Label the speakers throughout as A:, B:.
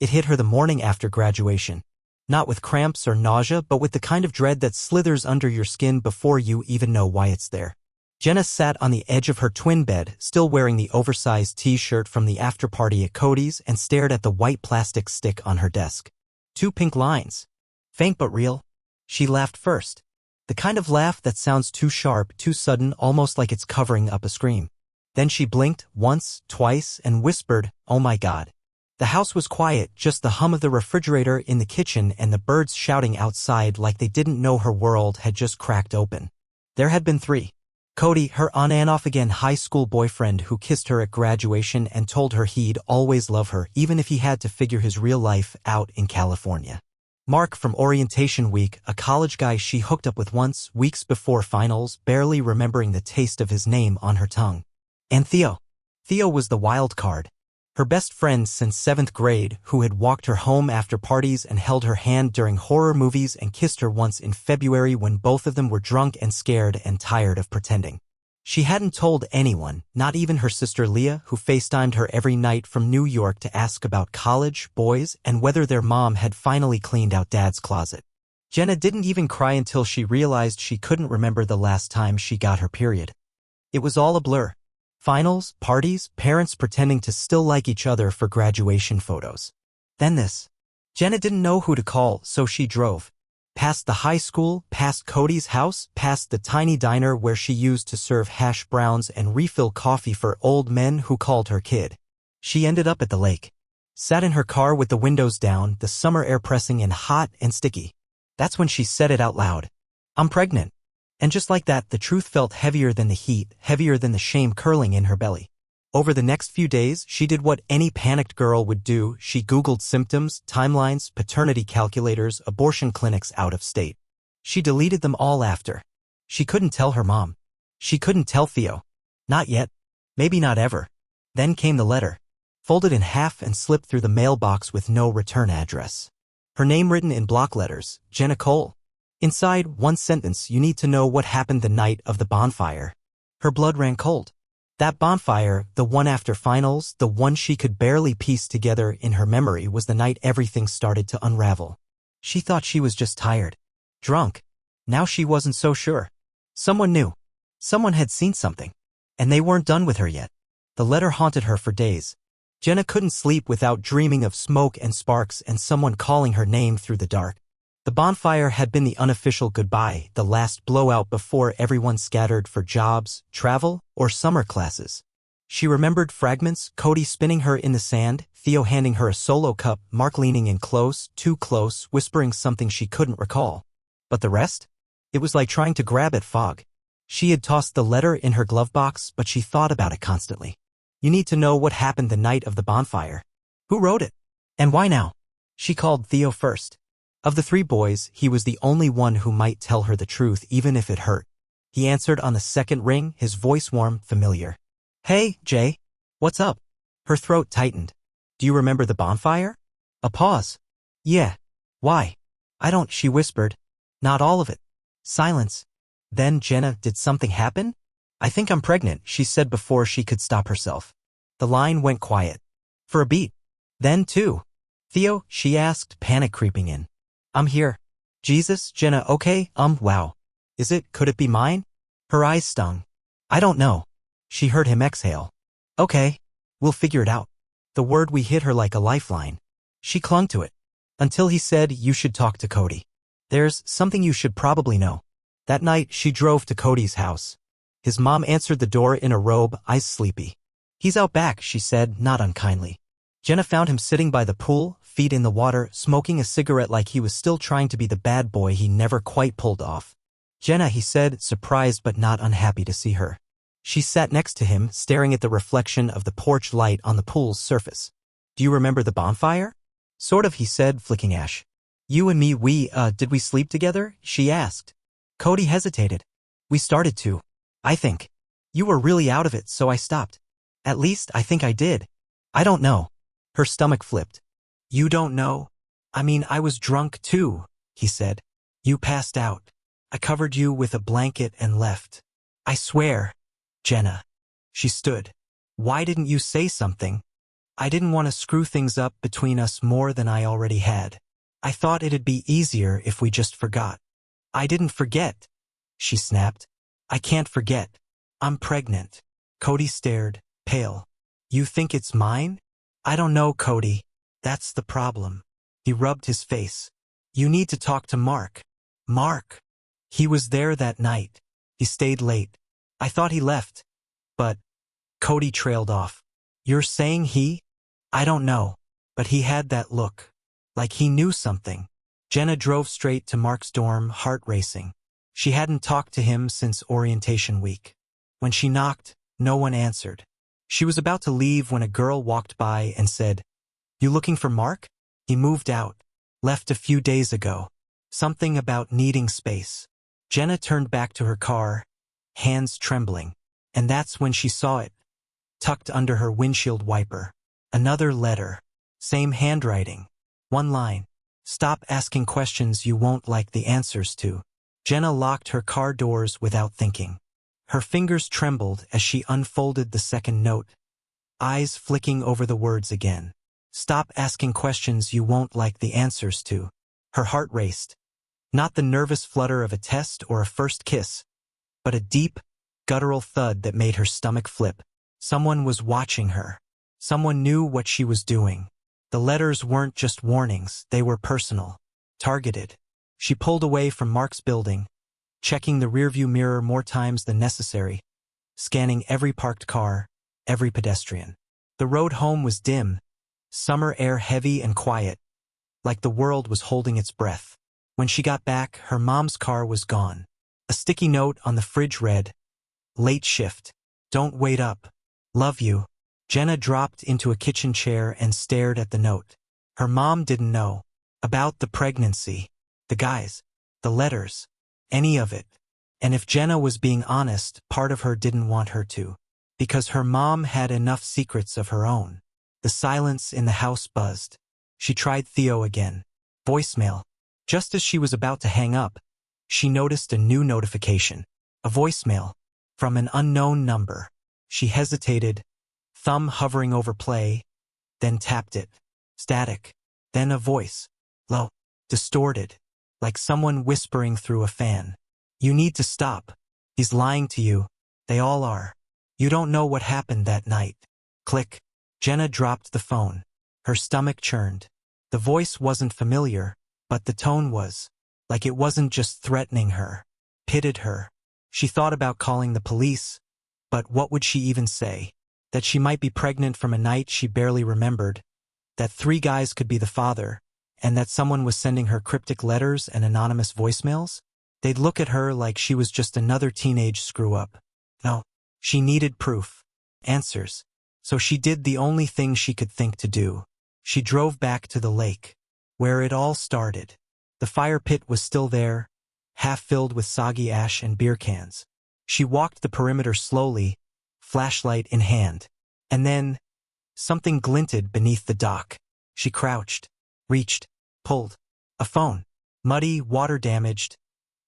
A: It hit her the morning after graduation. Not with cramps or nausea, but with the kind of dread that slithers under your skin before you even know why it's there. Jenna sat on the edge of her twin bed, still wearing the oversized t-shirt from the after-party at Cody's, and stared at the white plastic stick on her desk. 2 pink lines. Faint but real. She laughed first. The kind of laugh that sounds too sharp, too sudden, almost like it's covering up a scream. Then she blinked, once, twice, and whispered, "Oh my God." The house was quiet, just the hum of the refrigerator in the kitchen and the birds shouting outside like they didn't know her world had just cracked open. There had been 3. Cody, her on-and-off-again high school boyfriend who kissed her at graduation and told her he'd always love her even if he had to figure his real life out in California. Mark from orientation week, a college guy she hooked up with once, weeks before finals, barely remembering the taste of his name on her tongue. And Theo. Theo was the wild card. Her best friend since 7th grade, who had walked her home after parties and held her hand during horror movies and kissed her once in February when both of them were drunk and scared and tired of pretending. She hadn't told anyone, not even her sister Leah, who FaceTimed her every night from New York to ask about college, boys, and whether their mom had finally cleaned out Dad's closet. Jenna didn't even cry until she realized she couldn't remember the last time she got her period. It was all a blur. Finals, parties, parents pretending to still like each other for graduation photos. Then this. Jenna didn't know who to call, so she drove. Past the high school, past Cody's house, past the tiny diner where she used to serve hash browns and refill coffee for old men who called her kid. She ended up at the lake. Sat in her car with the windows down, the summer air pressing in hot and sticky. That's when she said it out loud. "I'm pregnant." And just like that, the truth felt heavier than the heat, heavier than the shame curling in her belly. Over the next few days, she did what any panicked girl would do. She Googled symptoms, timelines, paternity calculators, abortion clinics out of state. She deleted them all after. She couldn't tell her mom. She couldn't tell Theo. Not yet. Maybe not ever. Then came the letter. Folded in half and slipped through the mailbox with no return address. Her name written in block letters, Jenna Cole. Inside, one sentence: "You need to know what happened the night of the bonfire." Her blood ran cold. That bonfire, the one after finals, the one she could barely piece together in her memory, was the night everything started to unravel. She thought she was just tired. Drunk. Now she wasn't so sure. Someone knew. Someone had seen something. And they weren't done with her yet. The letter haunted her for days. Jenna couldn't sleep without dreaming of smoke and sparks and someone calling her name through the dark. The bonfire had been the unofficial goodbye, the last blowout before everyone scattered for jobs, travel, or summer classes. She remembered fragments: Cody spinning her in the sand, Theo handing her a solo cup, Mark leaning in close, too close, whispering something she couldn't recall. But the rest? It was like trying to grab at fog. She had tossed the letter in her glove box, but she thought about it constantly. You need to know what happened the night of the bonfire. Who wrote it? And why now? She called Theo first. Of the 3 boys, he was the only one who might tell her the truth even if it hurt. He answered on the second ring, his voice warm, familiar. "Hey, Jay. What's up?" Her throat tightened. "Do you remember the bonfire?" A pause. "Yeah. Why?" "I don't," she whispered. "Not all of it." Silence. Then, "Jenna, did something happen?" "I think I'm pregnant," she said before she could stop herself. The line went quiet. For a beat. Then, too. "Theo?" she asked, panic creeping in. "I'm here." "Jesus, Jenna, okay, wow. Is it? Could it be mine?" Her eyes stung. "I don't know." She heard him exhale. "Okay. We'll figure it out." The word "we" hit her like a lifeline. She clung to it. Until he said, "You should talk to Cody. There's something you should probably know." That night, she drove to Cody's house. His mom answered the door in a robe, eyes sleepy. "He's out back," she said, not unkindly. Jenna found him sitting by the pool, feet in the water, smoking a cigarette like he was still trying to be the bad boy he never quite pulled off. "Jenna," he said, surprised but not unhappy to see her. She sat next to him, staring at the reflection of the porch light on the pool's surface. "Do you remember the bonfire?" "Sort of," he said, flicking ash. "You and me, did we sleep together?" she asked. Cody hesitated. "We started to. I think. You were really out of it, so I stopped. At least, I think I did. I don't know." Her stomach flipped. "You don't know? I mean, I was drunk too," he said. "You passed out. I covered you with a blanket and left. I swear." "Jenna." She stood. "Why didn't you say something?" I didn't want to screw things up between us more than I already had. I thought it'd be easier if we just forgot. I didn't forget, she snapped. I can't forget. I'm pregnant. Cody stared, pale. You think it's mine? I don't know, Cody. That's the problem. He rubbed his face. You need to talk to Mark. Mark. He was there that night. He stayed late. I thought he left. But Cody trailed off. You're saying he? I don't know. But he had that look. Like he knew something. Jenna drove straight to Mark's dorm, heart racing. She hadn't talked to him since orientation week. When she knocked, no one answered. She was about to leave when a girl walked by and said, You looking for Mark? He moved out. Left a few days ago. Something about needing space. Jenna turned back to her car, hands trembling. And that's when she saw it. Tucked under her windshield wiper. Another letter. Same handwriting. One line. Stop asking questions you won't like the answers to. Jenna locked her car doors without thinking. Her fingers trembled as she unfolded the second note, eyes flicking over the words again. Stop asking questions you won't like the answers to. Her heart raced. Not the nervous flutter of a test or a first kiss, but a deep, guttural thud that made her stomach flip. Someone was watching her. Someone knew what she was doing. The letters weren't just warnings, they were personal, targeted. She pulled away from Mark's building, checking the rearview mirror more times than necessary, scanning every parked car, every pedestrian. The road home was dim, summer air heavy and quiet, like the world was holding its breath. When she got back, her mom's car was gone. A sticky note on the fridge read, Late shift. Don't wait up. Love you. Jenna dropped into a kitchen chair and stared at the note. Her mom didn't know about the pregnancy, the guys, the letters, any of it. And if Jenna was being honest, part of her didn't want her to, because her mom had enough secrets of her own. The silence in the house buzzed. She tried Theo again. Voicemail. Just as she was about to hang up, she noticed a new notification. A voicemail from an unknown number. She hesitated, thumb hovering over play, then tapped it. Static. Then a voice. Low. Distorted. Like someone whispering through a fan. You need to stop. He's lying to you. They all are. You don't know what happened that night. Click. Jenna dropped the phone. Her stomach churned. The voice wasn't familiar, but the tone was. Like it wasn't just threatening her. Pitted her. She thought about calling the police, but what would she even say? That she might be pregnant from a night she barely remembered, that 3 guys could be the father, and that someone was sending her cryptic letters and anonymous voicemails? They'd look at her like she was just another teenage screw-up. No, she needed proof. Answers. So she did the only thing she could think to do. She drove back to the lake, where it all started. The fire pit was still there, half filled with soggy ash and beer cans. She walked the perimeter slowly, flashlight in hand. And then, something glinted beneath the dock. She crouched, reached, pulled. A phone. Muddy, water-damaged,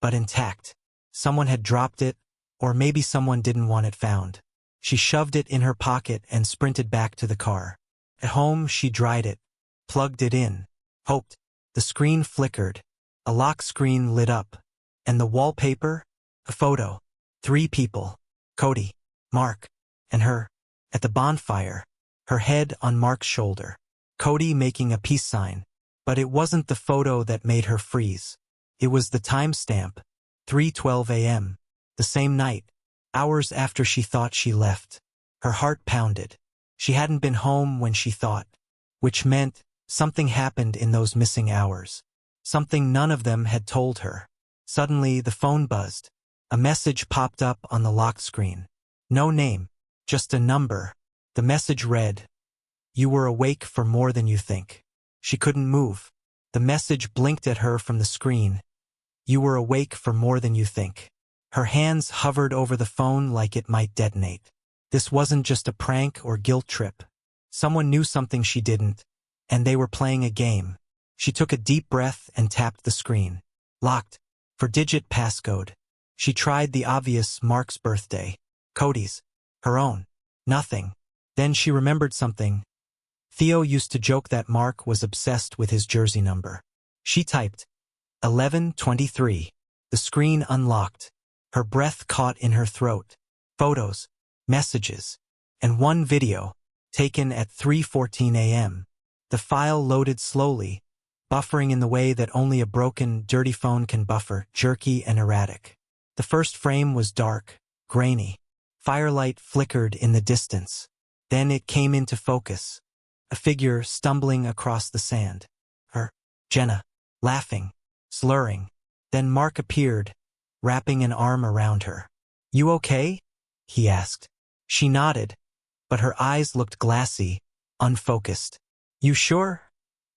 A: but intact. Someone had dropped it, or maybe someone didn't want it found. She shoved it in her pocket and sprinted back to the car. At home, she dried it, plugged it in, hoped. The screen flickered. A lock screen lit up. And the wallpaper? A photo. 3 people. Cody, Mark, and her. At the bonfire. Her head on Mark's shoulder. Cody making a peace sign. But it wasn't the photo that made her freeze. It was the timestamp. 3:12 a.m. The same night. Hours after she thought she left. Her heart pounded. She hadn't been home when she thought. Which meant something happened in those missing hours. Something none of them had told her. Suddenly, the phone buzzed. A message popped up on the lock screen. No name, just a number. The message read, You were awake for more than you think. She couldn't move. The message blinked at her from the screen. You were awake for more than you think. Her hands hovered over the phone like it might detonate. This wasn't just a prank or guilt trip. Someone knew something she didn't, and they were playing a game. She took a deep breath and tapped the screen. Locked. 4-digit passcode. She tried the obvious Mark's birthday. Cody's. Her own. Nothing. Then she remembered something. Theo used to joke that Mark was obsessed with his jersey number. She typed 1123. The screen unlocked. Her breath caught in her throat. Photos, messages, and one video, taken at 3:14 a.m. The file loaded slowly, buffering in the way that only a broken, dirty phone can buffer, jerky and erratic. The first frame was dark, grainy. Firelight flickered in the distance. Then it came into focus. A figure stumbling across the sand. Jenna, laughing, slurring. Then Mark appeared, wrapping an arm around her. "You okay?" he asked. She nodded, but her eyes looked glassy, unfocused. "You sure?"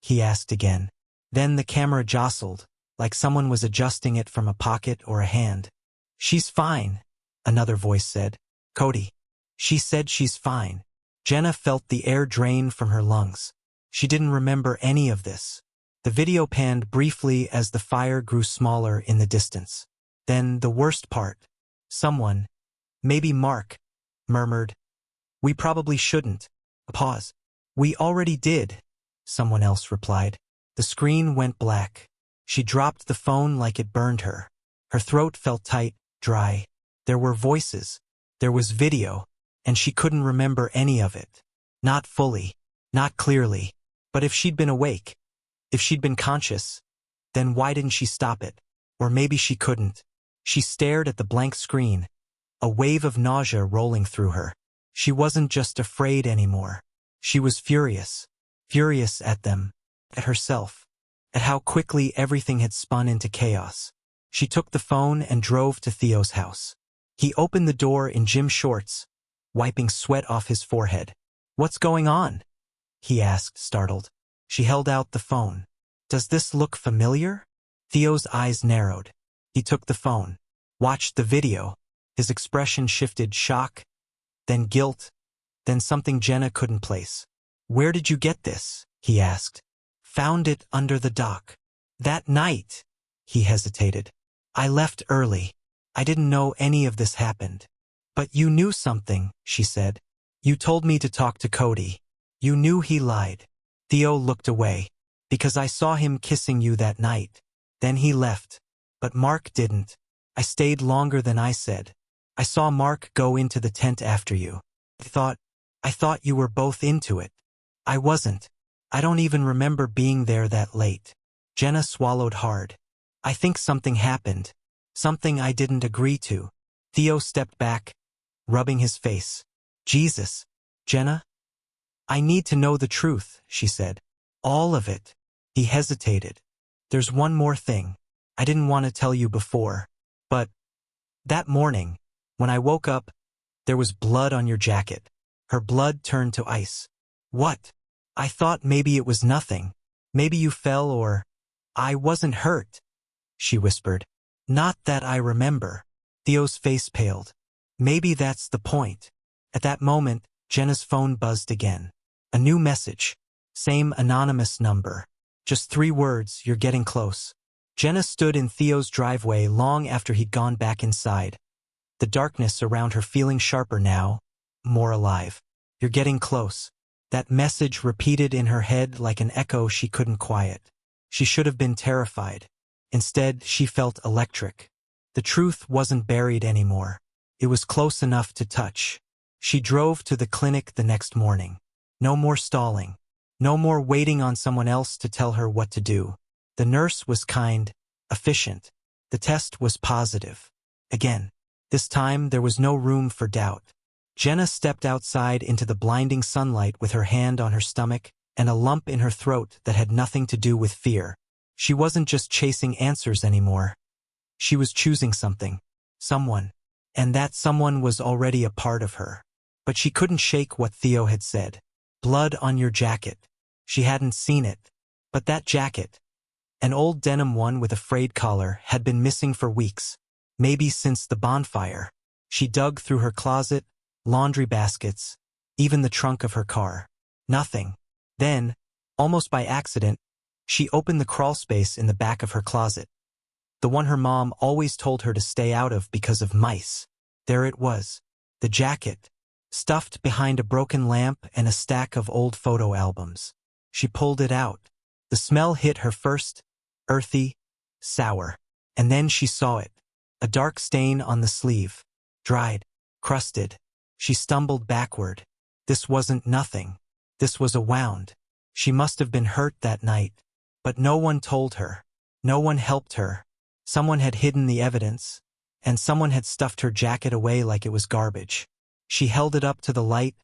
A: he asked again. Then the camera jostled, like someone was adjusting it from a pocket or a hand. "She's fine," another voice said. "Cody." She said she's fine. Jenna felt the air drain from her lungs. She didn't remember any of this. The video panned briefly as the fire grew smaller in the distance. Then the worst part. Someone, maybe Mark, murmured, "We probably shouldn't." A pause. "We already did," someone else replied. The screen went black. She dropped the phone like it burned her. Her throat felt tight, dry. There were voices. There was video. And she couldn't remember any of it. Not fully. Not clearly. But if she'd been awake, if she'd been conscious, then why didn't she stop it? Or maybe she couldn't. She stared at the blank screen, a wave of nausea rolling through her. She wasn't just afraid anymore. She was furious. Furious at them, at herself, at how quickly everything had spun into chaos. She took the phone and drove to Theo's house. He opened the door in gym shorts, wiping sweat off his forehead. "What's going on?" he asked, startled. She held out the phone. "Does this look familiar?" Theo's eyes narrowed. He took the phone, watched the video. His expression shifted: shock, then guilt, then something Jenna couldn't place. "Where did you get this?" he asked. "Found it under the dock. That night." He hesitated. "I left early. I didn't know any of this happened." "But you knew something," she said. "You told me to talk to Cody. You knew he lied." Theo looked away. "Because I saw him kissing you that night. Then he left. But Mark didn't. I stayed longer than I said. I saw Mark go into the tent after you. I thought you were both into it. I wasn't. I don't even remember being there that late." Jenna swallowed hard. "I think something happened. Something I didn't agree to." Theo stepped back, rubbing his face. "Jesus, Jenna? I need to know the truth," she said. "All of it." He hesitated. "There's one more thing. I didn't want to tell you before. But that morning, when I woke up, there was blood on your jacket." Her blood turned to ice. "What?" "I thought maybe it was nothing. Maybe you fell or—" "I wasn't hurt," she whispered. "Not that I remember." Theo's face paled. "Maybe that's the point." At that moment, Jenna's phone buzzed again. A new message. Same anonymous number. Just 3 words: "You're getting close." Jenna stood in Theo's driveway long after he'd gone back inside. The darkness around her feeling sharper now, more alive. "You're getting close." That message repeated in her head like an echo she couldn't quiet. She should have been terrified. Instead, she felt electric. The truth wasn't buried anymore. It was close enough to touch. She drove to the clinic the next morning. No more stalling. No more waiting on someone else to tell her what to do. The nurse was kind, efficient. The test was positive. Again. This time, there was no room for doubt. Jenna stepped outside into the blinding sunlight with her hand on her stomach and a lump in her throat that had nothing to do with fear. She wasn't just chasing answers anymore. She was choosing something. Someone. And that someone was already a part of her. But she couldn't shake what Theo had said. "Blood on your jacket." She hadn't seen it. But that jacket, an old denim one with a frayed collar, had been missing for weeks. Maybe since the bonfire. She dug through her closet, laundry baskets, even the trunk of her car. Nothing. Then, almost by accident, she opened the crawl space in the back of her closet. The one her mom always told her to stay out of because of mice. There it was. The jacket. stuffed behind a broken lamp and a stack of old photo albums. She pulled it out. The smell hit her first, earthy, sour. And then she saw it. A dark stain on the sleeve. Dried, crusted. She stumbled backward. This wasn't nothing. This was a wound. She must have been hurt that night. But no one told her. No one helped her. Someone had hidden the evidence, and someone had stuffed her jacket away like it was garbage. She held it up to the light,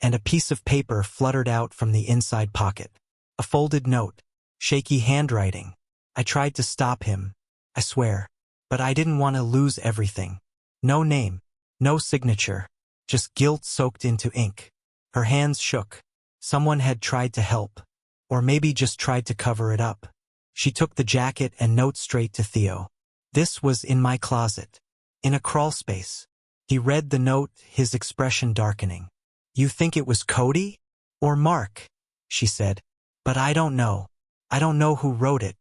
A: and a piece of paper fluttered out from the inside pocket. A folded note. Shaky handwriting. I tried to stop him, I swear. But I didn't want to lose everything. No name. No signature. Just guilt soaked into ink. Her hands shook. Someone had tried to help. Or maybe just tried to cover it up. She took the jacket and note straight to Theo. This was in my closet. In a crawl space. He read the note, his expression darkening. You think it was Cody? Or Mark? She said. But I don't know. I don't know who wrote it.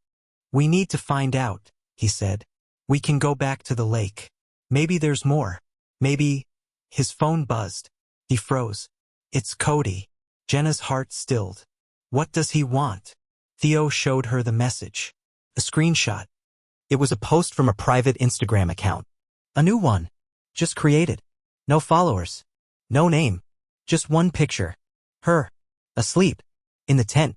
A: We need to find out, he said. We can go back to the lake. Maybe there's more. Maybe... His phone buzzed. He froze. It's Cody. Jenna's heart stilled. What does he want? Theo showed her the message. A screenshot. It was a post from a private Instagram account. A new one. Just created. No followers. No name. Just one picture. Her. Asleep. In the tent.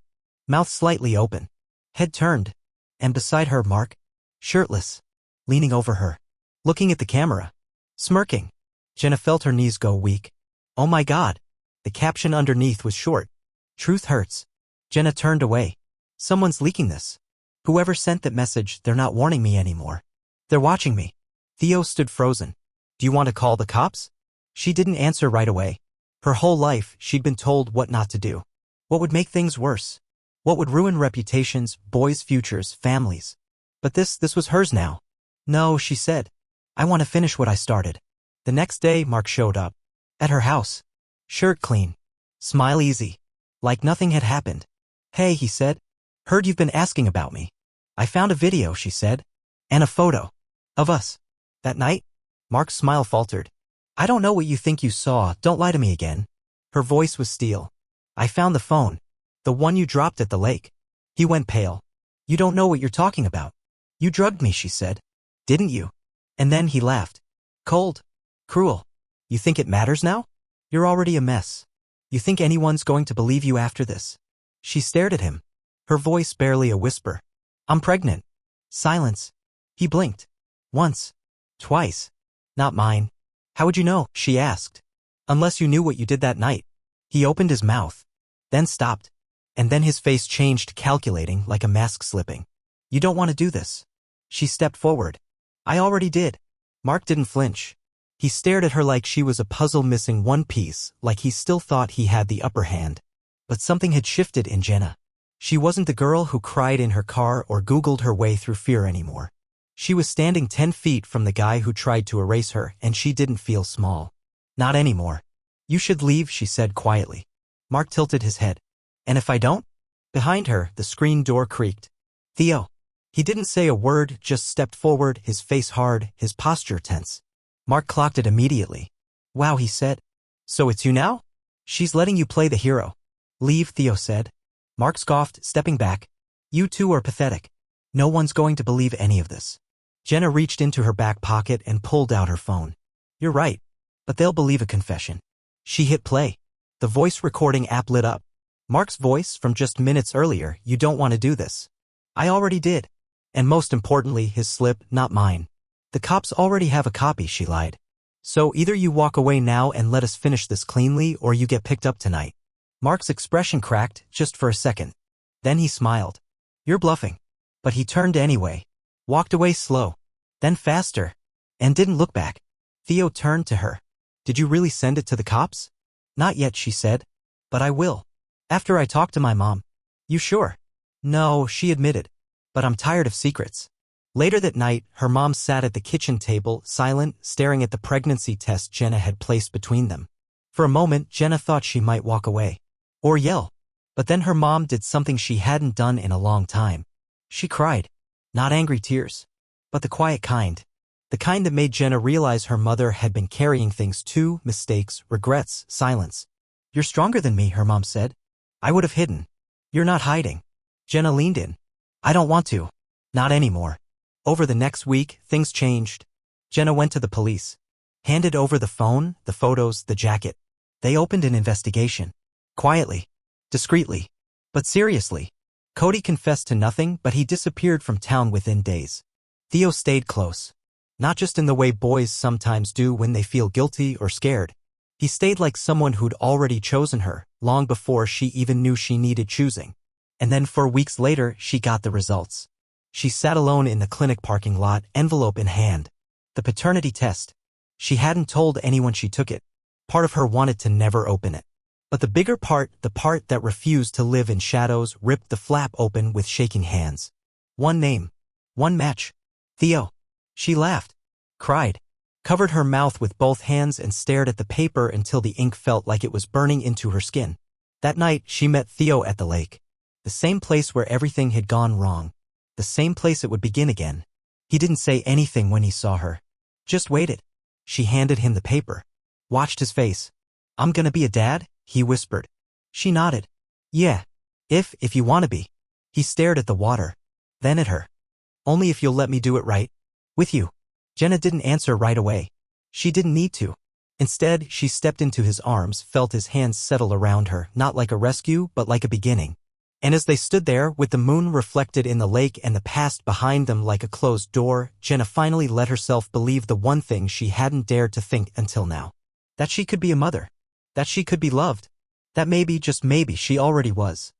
A: Mouth slightly open. Head turned. And beside her, Mark. Shirtless. Leaning over her. Looking at the camera. Smirking. Jenna felt her knees go weak. Oh my God. The caption underneath was short. Truth hurts. Jenna turned away. Someone's leaking this. Whoever sent that message, they're not warning me anymore. They're watching me. Theo stood frozen. Do you want to call the cops? She didn't answer right away. Her whole life, she'd been told what not to do. What would make things worse? What would ruin reputations, boys' futures, families? But this was hers now. No, she said. I want to finish what I started. The next day, Mark showed up. At her house. Shirt clean. Smile easy. Like nothing had happened. Hey, he said. Heard you've been asking about me. I found a video, she said. And a photo. Of us. That night? Mark's smile faltered. I don't know what you think you saw, don't lie to me again. Her voice was steel. I found the phone. The one you dropped at the lake. He went pale. You don't know what you're talking about. You drugged me, she said. Didn't you? And then he laughed. Cold. Cruel. You think it matters now? You're already a mess. You think anyone's going to believe you after this? She stared at him. Her voice barely a whisper. I'm pregnant. Silence. He blinked. Once. Twice. Not mine. How would you know? She asked. Unless you knew what you did that night. He opened his mouth. Then stopped. And then his face changed, calculating, like a mask slipping. You don't want to do this. She stepped forward. I already did. Mark didn't flinch. He stared at her like she was a puzzle missing one piece, like he still thought he had the upper hand. But something had shifted in Jenna. She wasn't the girl who cried in her car or Googled her way through fear anymore. She was standing 10 feet from the guy who tried to erase her, and she didn't feel small. Not anymore. You should leave, she said quietly. Mark tilted his head. And if I don't? Behind her, the screen door creaked. Theo. He didn't say a word, just stepped forward, his face hard, his posture tense. Mark clocked it immediately. Wow, he said. So it's you now? She's letting you play the hero. Leave, Theo said. Mark scoffed, stepping back. You two are pathetic. No one's going to believe any of this. Jenna reached into her back pocket and pulled out her phone. You're right. But they'll believe a confession. She hit play. The voice recording app lit up. Mark's voice from just minutes earlier, you don't want to do this. I already did. And most importantly, his slip, not mine. The cops already have a copy, she lied. So either you walk away now and let us finish this cleanly or you get picked up tonight. Mark's expression cracked, just for a second. Then he smiled. You're bluffing. But he turned anyway. Walked away slow. Then faster. And didn't look back. Theo turned to her. Did you really send it to the cops? Not yet, she said. But I will. After I talk to my mom. You sure? No, she admitted. But I'm tired of secrets. Later that night, her mom sat at the kitchen table, silent, staring at the pregnancy test Jenna had placed between them. For a moment, Jenna thought she might walk away. Or yell. But then her mom did something she hadn't done in a long time. She cried. Not angry tears. But the quiet kind. The kind that made Jenna realize her mother had been carrying things too: mistakes, regrets, silence. "You're stronger than me," her mom said. "I would have hidden." "You're not hiding." Jenna leaned in. "I don't want to. Not anymore." Over the next week, things changed. Jenna went to the police. Handed over the phone, the photos, the jacket. They opened an investigation. Quietly. Discreetly. But seriously. Cody confessed to nothing, but he disappeared from town within days. Theo stayed close. Not just in the way boys sometimes do when they feel guilty or scared. He stayed like someone who'd already chosen her, long before she even knew she needed choosing. And then 4 weeks later, she got the results. She sat alone in the clinic parking lot, envelope in hand. The paternity test. She hadn't told anyone she took it. Part of her wanted to never open it. But the bigger part, the part that refused to live in shadows, ripped the flap open with shaking hands. One name. One match. Theo. She laughed. Cried. Covered her mouth with both hands and stared at the paper until the ink felt like it was burning into her skin. That night, she met Theo at the lake. The same place where everything had gone wrong. The same place it would begin again. He didn't say anything when he saw her. Just waited. She handed him the paper. Watched his face. "I'm gonna be a dad?" he whispered. She nodded. "Yeah. If you want to be." He stared at the water. Then at her. "Only if you'll let me do it right. With you." Jenna didn't answer right away. She didn't need to. Instead, she stepped into his arms, felt his hands settle around her, not like a rescue, but like a beginning. And as they stood there, with the moon reflected in the lake and the past behind them like a closed door, Jenna finally let herself believe the one thing she hadn't dared to think until now. That she could be a mother. That she could be loved. That maybe, just maybe, she already was.